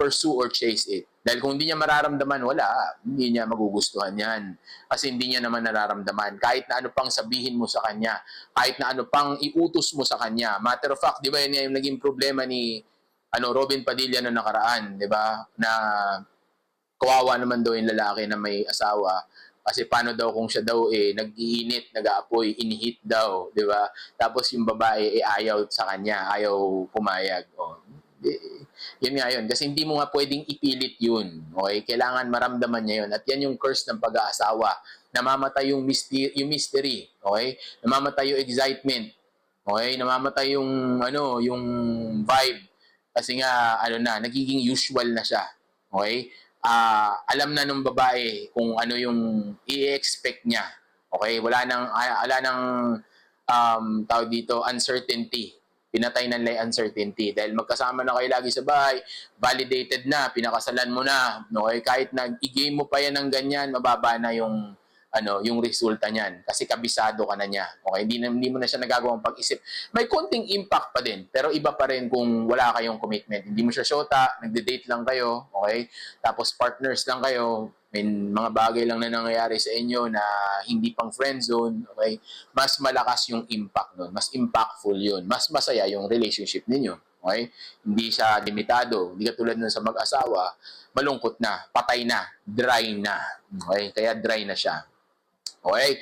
pursue or chase it. Dahil kung hindi niya mararamdaman, wala. Hindi niya magugustuhan yan. Kasi hindi niya naman nararamdaman. Kahit na ano pang sabihin mo sa kanya, kahit na ano pang iutos mo sa kanya. Matter of fact, di ba yun yung naging problema ni Robin Padilla na nakaraan, di ba? Na kawawa naman daw yung lalaki na may asawa. Kasi paano daw kung siya daw nag-iinit, nag-aapoy, inihit daw, di ba? Tapos yung babae ayaw sa kanya, ayaw pumayag. Yun nga yun. Kasi hindi mo nga pwedeng ipilit yun. Okay? Kailangan maramdaman niya yun. At yan yung curse ng pag-aasawa. Namamatay yung mystery. Okay? Namamatay yung excitement. Okay? Namamatay yung vibe. Kasi nga, nagiging usual na siya. Okay? Alam na nung babae kung ano yung i-expect niya. Okay? Wala nang tawag dito, uncertainty. Pinatay na nila yung uncertainty. Dahil magkasama na kayo lagi sa bahay, validated na, pinakasalan mo na. Okay? Kahit i-game mo pa yan ng ganyan, mababa na yung resulta niyan. Kasi kabisado ka na niya. Okay? Hindi mo na siya nagagawang pag-isip. May konting impact pa din, pero iba pa rin kung wala kayong commitment. Hindi mo siya shota, nagde-date lang kayo, okay? Tapos partners lang kayo, may mga bagay lang na nangyayari sa inyo na hindi pang friend zone, okay? Mas malakas yung impact nun. Mas impactful yun. Mas masaya yung relationship ninyo. Okay? Hindi siya limitado. Hindi katulad nun sa mag-asawa, malungkot na, patay na, dry na. Okay? Kaya dry na siya. Okay?